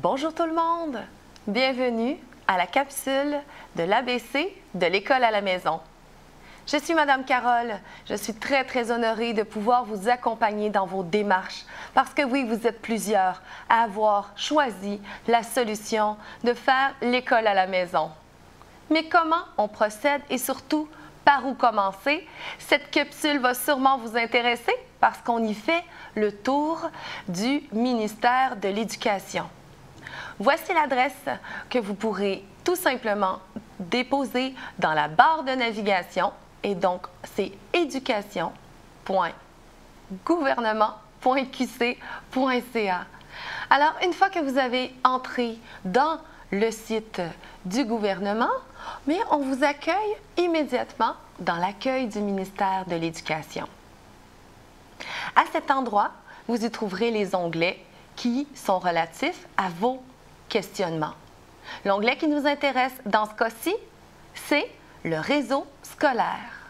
Bonjour tout le monde! Bienvenue à la capsule de l'ABC de l'école à la maison. Je suis Madame Carole. Je suis très honorée de pouvoir vous accompagner dans vos démarches parce que oui, vous êtes plusieurs à avoir choisi la solution de faire l'école à la maison. Mais comment on procède et surtout, par où commencer? Cette capsule va sûrement vous intéresser parce qu'on y fait le tour du ministère de l'Éducation. Voici l'adresse que vous pourrez tout simplement déposer dans la barre de navigation et donc c'est éducation.gouvernement.qc.ca. Alors, une fois que vous avez entré dans le site du gouvernement, mais on vous accueille immédiatement dans l'accueil du ministère de l'Éducation. À cet endroit, vous y trouverez les onglets qui sont relatifs à vos questionnements. L'onglet qui nous intéresse dans ce cas-ci, c'est le réseau scolaire.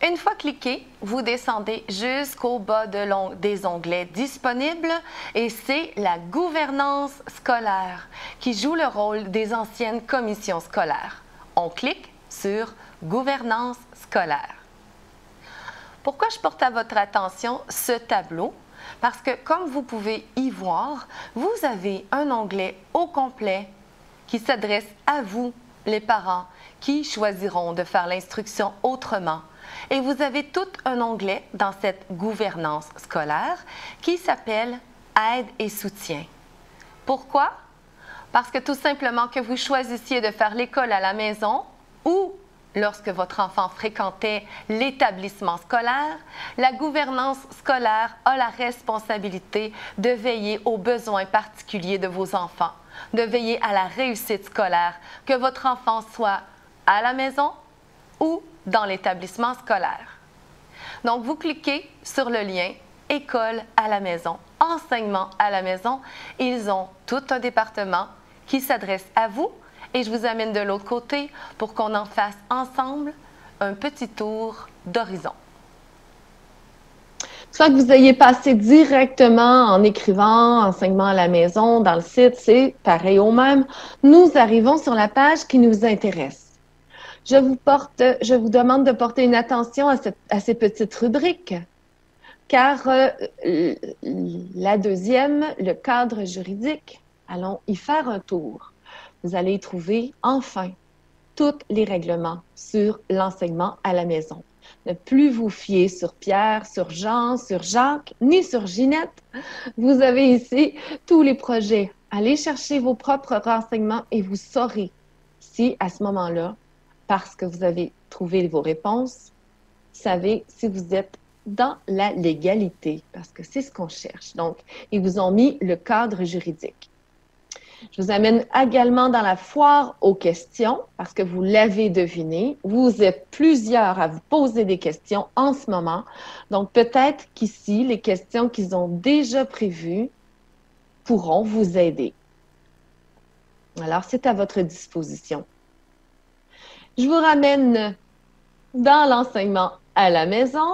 Une fois cliqué, vous descendez jusqu'au bas des onglets disponibles et c'est la gouvernance scolaire qui joue le rôle des anciennes commissions scolaires. On clique sur Gouvernance scolaire. Pourquoi je porte à votre attention ce tableau? Parce que comme vous pouvez y voir, vous avez un onglet au complet qui s'adresse à vous, les parents, qui choisiront de faire l'instruction autrement. Et vous avez tout un onglet dans cette gouvernance scolaire qui s'appelle Aide et soutien. Pourquoi? Parce que tout simplement que vous choisissiez de faire l'école à la maison ou lorsque votre enfant fréquentait l'établissement scolaire, la gouvernance scolaire a la responsabilité de veiller aux besoins particuliers de vos enfants, de veiller à la réussite scolaire, que votre enfant soit à la maison ou dans l'établissement scolaire. Donc, vous cliquez sur le lien « École à la maison »,« Enseignement à la maison ». Ils ont tout un département qui s'adresse à vous et je vous amène de l'autre côté pour qu'on en fasse ensemble un petit tour d'horizon. Soit que vous ayez passé directement en écrivant enseignement à la maison dans le site, c'est pareil au même. Nous arrivons sur la page qui nous intéresse. Je vous demande de porter une attention à ces petites rubriques, car la deuxième, le cadre juridique, allons y faire un tour. Vous allez y trouver enfin tous les règlements sur l'enseignement à la maison. Ne plus vous fier sur Pierre, sur Jean, sur Jacques, ni sur Ginette. Vous avez ici tous les projets. Allez chercher vos propres renseignements et vous saurez si à ce moment-là, parce que vous avez trouvé vos réponses, savez si vous êtes dans la légalité, parce que c'est ce qu'on cherche. Donc, ils vous ont mis le cadre juridique. Je vous amène également dans la foire aux questions, parce que vous l'avez deviné, vous êtes plusieurs à vous poser des questions en ce moment. Donc, peut-être qu'ici, les questions qu'ils ont déjà prévues pourront vous aider. Alors, c'est à votre disposition. Je vous ramène dans l'enseignement à la maison.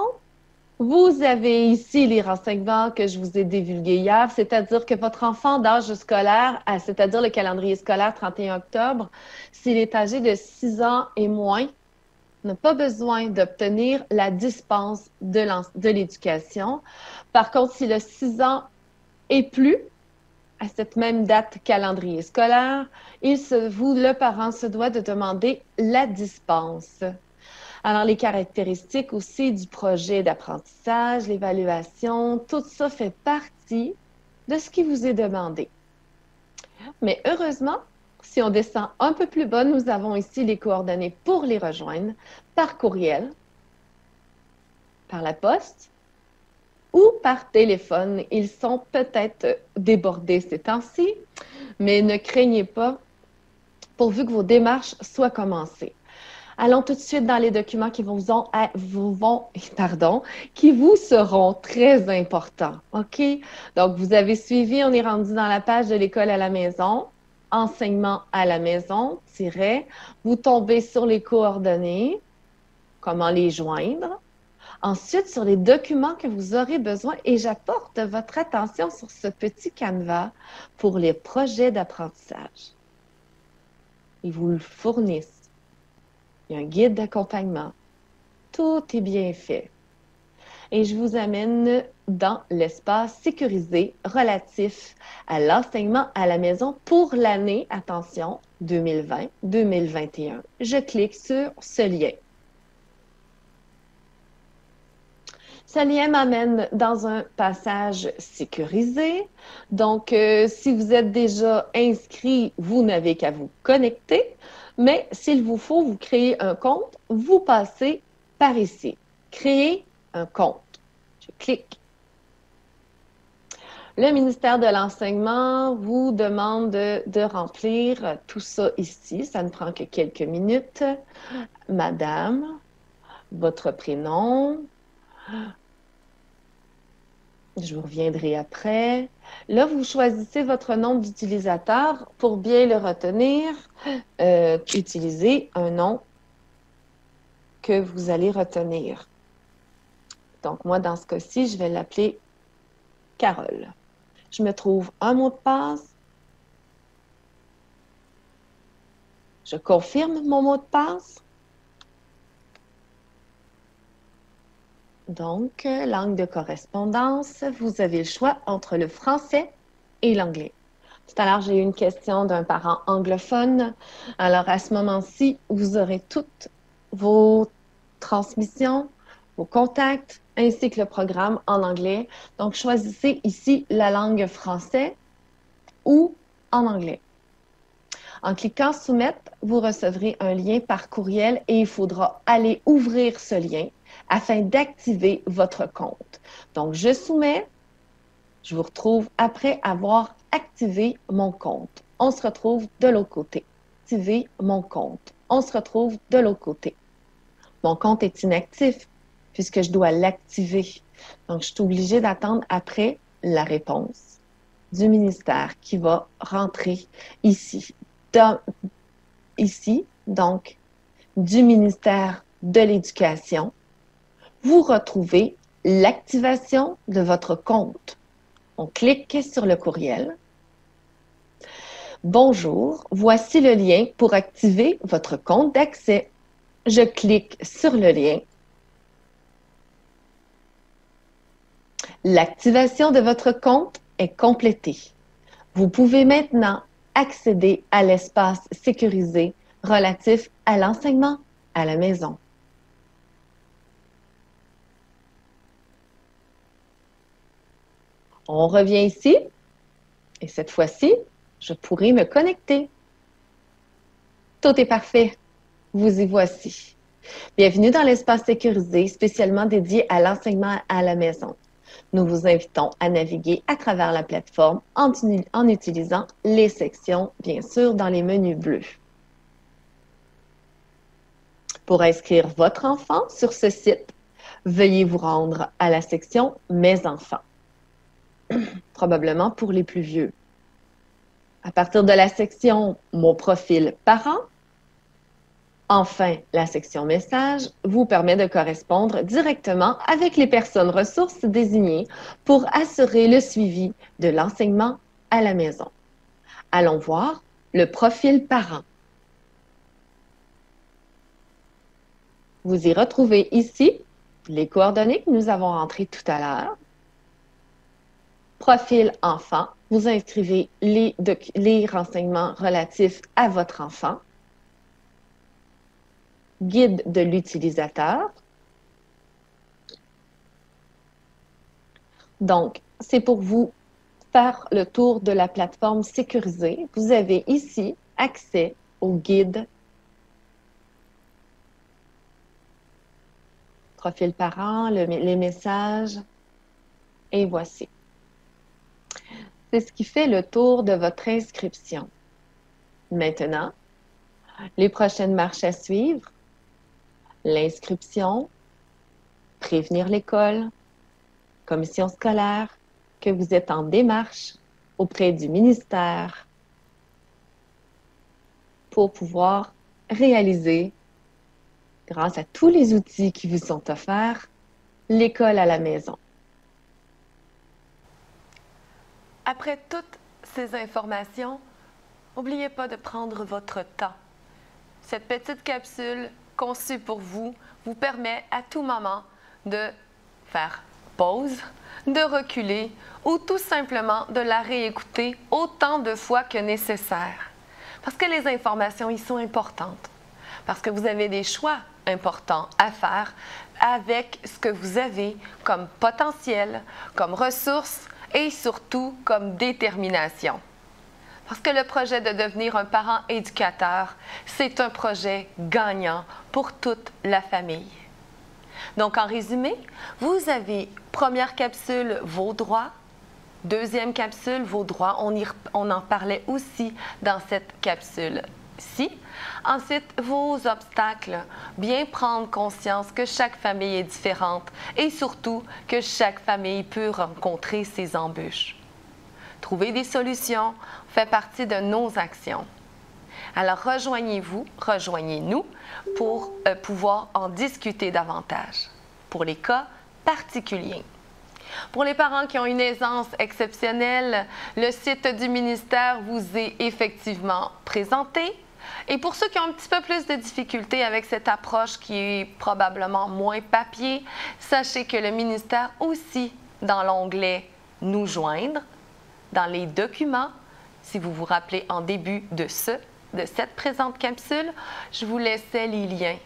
Vous avez ici les renseignements que je vous ai divulgués hier, c'est-à-dire que votre enfant d'âge scolaire, c'est-à-dire le calendrier scolaire 31 octobre, s'il est âgé de 6 ans et moins, n'a pas besoin d'obtenir la dispense de l'éducation. Par contre, s'il a 6 ans et plus, à cette même date calendrier scolaire, le parent se doit de demander la dispense. Alors, les caractéristiques aussi du projet d'apprentissage, l'évaluation, tout ça fait partie de ce qui vous est demandé. Mais heureusement, si on descend un peu plus bas, nous avons ici les coordonnées pour les rejoindre par courriel, par la poste ou par téléphone. Ils sont peut-être débordés ces temps-ci, mais ne craignez pas, pourvu que vos démarches soient commencées. Allons tout de suite dans les documents qui vous seront très importants. OK? Donc, vous avez suivi, on est rendu dans la page de l'école à la maison, enseignement à la maison, vous tombez sur les coordonnées, comment les joindre. Ensuite, sur les documents que vous aurez besoin, et j'apporte votre attention sur ce petit canevas pour les projets d'apprentissage. Ils vous le fournissent. Il y a un guide d'accompagnement. Tout est bien fait. Et je vous amène dans l'espace sécurisé relatif à l'enseignement à la maison pour l'année, attention, 2020-2021. Je clique sur ce lien. Ce lien m'amène dans un passage sécurisé. Donc, si vous êtes déjà inscrit, vous n'avez qu'à vous connecter. Mais s'il vous faut vous créer un compte, vous passez par ici. Créer un compte. Je clique. Le ministère de l'Enseignement vous demande de remplir tout ça ici. Ça ne prend que quelques minutes. Madame, votre prénom. Je vous reviendrai après. Là, vous choisissez votre nom d'utilisateur. Pour bien le retenir, utilisez un nom que vous allez retenir. Donc, moi, dans ce cas-ci, je vais l'appeler Carole. Je me trouve un mot de passe. Je confirme mon mot de passe. Donc, langue de correspondance, vous avez le choix entre le français et l'anglais. Tout à l'heure, j'ai eu une question d'un parent anglophone. Alors, à ce moment-ci, vous aurez toutes vos transmissions, vos contacts, ainsi que le programme en anglais. Donc, choisissez ici la langue français ou en anglais. En cliquant Soumettre, vous recevrez un lien par courriel et il faudra aller ouvrir ce lien afin d'activer votre compte. Donc, je soumets, je vous retrouve après avoir activé mon compte. On se retrouve de l'autre côté. Activer mon compte. On se retrouve de l'autre côté. Mon compte est inactif puisque je dois l'activer. Donc, je suis obligée d'attendre après la réponse du ministère qui va rentrer ici. Ici, donc, du ministère de l'Éducation, vous retrouvez l'activation de votre compte. On clique sur le courriel. Bonjour, voici le lien pour activer votre compte d'accès. Je clique sur le lien. L'activation de votre compte est complétée. Vous pouvez maintenant accéder à l'espace sécurisé relatif à l'enseignement à la maison. On revient ici et cette fois-ci, je pourrai me connecter. Tout est parfait. Vous y voici. Bienvenue dans l'espace sécurisé spécialement dédié à l'enseignement à la maison. Nous vous invitons à naviguer à travers la plateforme en utilisant les sections, bien sûr, dans les menus bleus. Pour inscrire votre enfant sur ce site, veuillez vous rendre à la section « Mes enfants », probablement pour les plus vieux. À partir de la section « Mon profil parent », enfin, la section Messages vous permet de correspondre directement avec les personnes ressources désignées pour assurer le suivi de l'enseignement à la maison. Allons voir le profil parent. Vous y retrouvez ici les coordonnées que nous avons entrées tout à l'heure. Profil enfant, vous inscrivez les renseignements relatifs à votre enfant. Guide de l'utilisateur. Donc, c'est pour vous faire le tour de la plateforme sécurisée. Vous avez ici accès au guide, profil parent, les messages, et voici. C'est ce qui fait le tour de votre inscription. Maintenant, les prochaines marches à suivre, l'inscription, prévenir l'école, commission scolaire, que vous êtes en démarche auprès du ministère pour pouvoir réaliser, grâce à tous les outils qui vous sont offerts, l'école à la maison. Après toutes ces informations, n'oubliez pas de prendre votre temps. Cette petite capsule conçue pour vous vous permet à tout moment de faire pause, de reculer ou tout simplement de la réécouter autant de fois que nécessaire. Parce que les informations y sont importantes. Parce que vous avez des choix importants à faire avec ce que vous avez comme potentiel, comme ressources et surtout comme détermination. Parce que le projet de devenir un parent éducateur, c'est un projet gagnant pour toute la famille. Donc, en résumé, vous avez première capsule, vos droits. Deuxième capsule, vos droits. On en parlait aussi dans cette capsule-ci. Ensuite, vos obstacles. Bien prendre conscience que chaque famille est différente et surtout que chaque famille peut rencontrer ses embûches. Trouver des solutions fait partie de nos actions. Alors, rejoignez-nous pour pouvoir en discuter davantage pour les cas particuliers. Pour les parents qui ont une aisance exceptionnelle, le site du ministère vous est effectivement présenté. Et pour ceux qui ont un petit peu plus de difficultés avec cette approche qui est probablement moins papier, sachez que le ministère aussi, dans l'onglet « Nous joindre », dans les documents, si vous vous rappelez en début de cette présente capsule, je vous laissais les liens.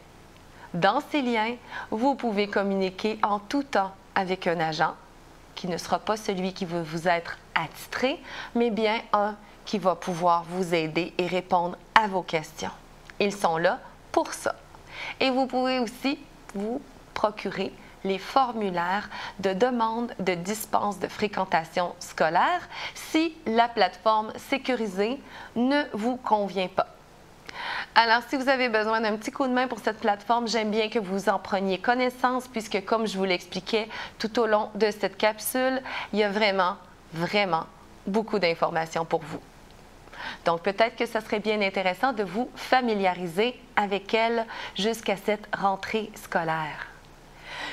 Dans ces liens, vous pouvez communiquer en tout temps avec un agent qui ne sera pas celui qui va vous être attitré, mais bien un qui va pouvoir vous aider et répondre à vos questions. Ils sont là pour ça. Et vous pouvez aussi vous procurer les formulaires de demande de dispense de fréquentation scolaire si la plateforme sécurisée ne vous convient pas. Alors, si vous avez besoin d'un petit coup de main pour cette plateforme, j'aime bien que vous en preniez connaissance puisque, comme je vous l'expliquais tout au long de cette capsule, il y a vraiment beaucoup d'informations pour vous. Donc, peut-être que ce serait bien intéressant de vous familiariser avec elle jusqu'à cette rentrée scolaire.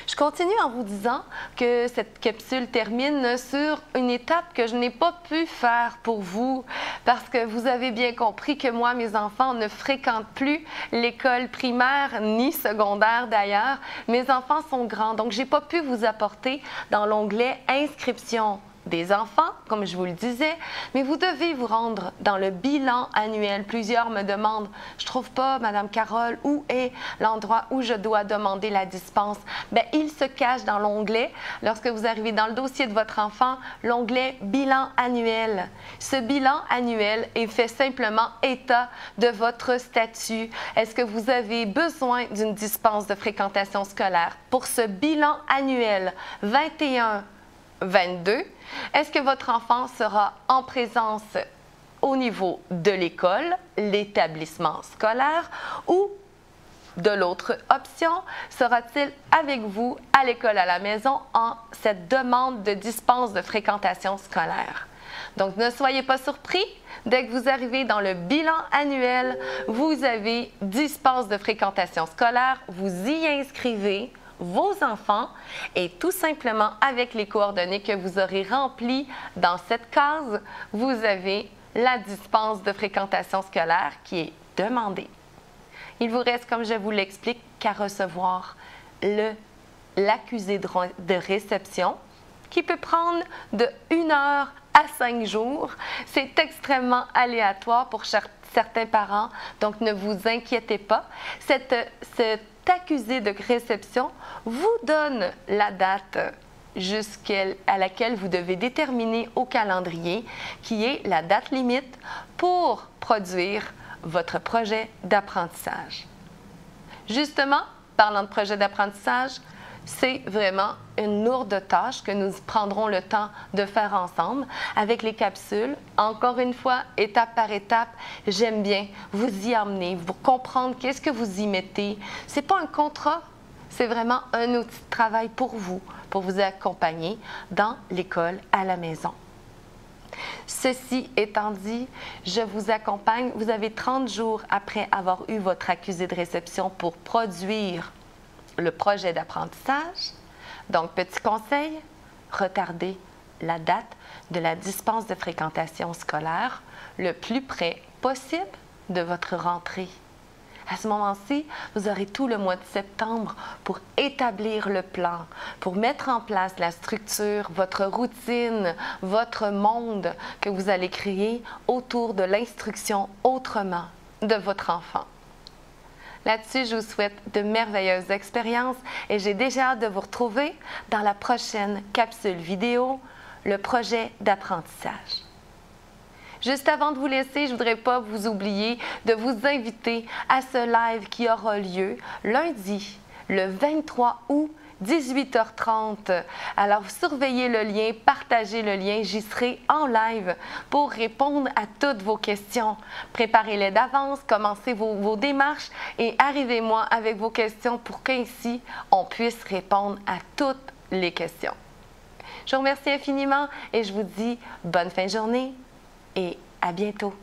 Je continue en vous disant que cette capsule termine sur une étape que je n'ai pas pu faire pour vous parce que vous avez bien compris que moi, mes enfants ne fréquentent plus l'école primaire ni secondaire d'ailleurs. Mes enfants sont grands, donc je n'ai pas pu vous apporter dans l'onglet « Inscription » des enfants, comme je vous le disais, mais vous devez vous rendre dans le bilan annuel. Plusieurs me demandent, je trouve pas, Madame Carole, où est l'endroit où je dois demander la dispense? Bien, il se cache dans l'onglet, lorsque vous arrivez dans le dossier de votre enfant, l'onglet bilan annuel. Ce bilan annuel est fait simplement état de votre statut. Est-ce que vous avez besoin d'une dispense de fréquentation scolaire pour ce bilan annuel 21-22? Est-ce que votre enfant sera en présence au niveau de l'école, l'établissement scolaire, ou de l'autre option, sera-t-il avec vous à l'école à la maison en cette demande de dispense de fréquentation scolaire? Donc, ne soyez pas surpris, dès que vous arrivez dans le bilan annuel, vous avez dispense de fréquentation scolaire, vous y inscrivez vos enfants et tout simplement avec les coordonnées que vous aurez remplies dans cette case, vous avez la dispense de fréquentation scolaire qui est demandée. Il vous reste, comme je vous l'explique, qu'à recevoir l'accusé de réception qui peut prendre de 1 heure à 5 jours. C'est extrêmement aléatoire pour certains parents, donc ne vous inquiétez pas. Cet accusé de réception vous donne la date à laquelle vous devez déterminer au calendrier, qui est la date limite pour produire votre projet d'apprentissage. Justement, parlant de projet d'apprentissage, c'est vraiment une lourde tâche que nous prendrons le temps de faire ensemble avec les capsules. Encore une fois, étape par étape, j'aime bien vous y emmener, vous comprendre qu'est-ce que vous y mettez. Ce n'est pas un contrat, c'est vraiment un outil de travail pour vous accompagner dans l'école à la maison. Ceci étant dit, je vous accompagne. Vous avez 30 jours après avoir eu votre accusé de réception pour produire le projet d'apprentissage. Donc, petit conseil, retardez la date de la dispense de fréquentation scolaire le plus près possible de votre rentrée. À ce moment-ci, vous aurez tout le mois de septembre pour établir le plan, pour mettre en place la structure, votre routine, votre monde que vous allez créer autour de l'instruction autrement de votre enfant. Là-dessus, je vous souhaite de merveilleuses expériences et j'ai déjà hâte de vous retrouver dans la prochaine capsule vidéo, le projet d'apprentissage. Juste avant de vous laisser, je ne voudrais pas vous oublier de vous inviter à ce live qui aura lieu lundi, le 23 août, 18h30. Alors, surveillez le lien, partagez le lien. J'y serai en live pour répondre à toutes vos questions. Préparez-les d'avance, commencez vos démarches et arrivez-moi avec vos questions pour qu'ainsi, on puisse répondre à toutes les questions. Je vous remercie infiniment et je vous dis bonne fin de journée et à bientôt.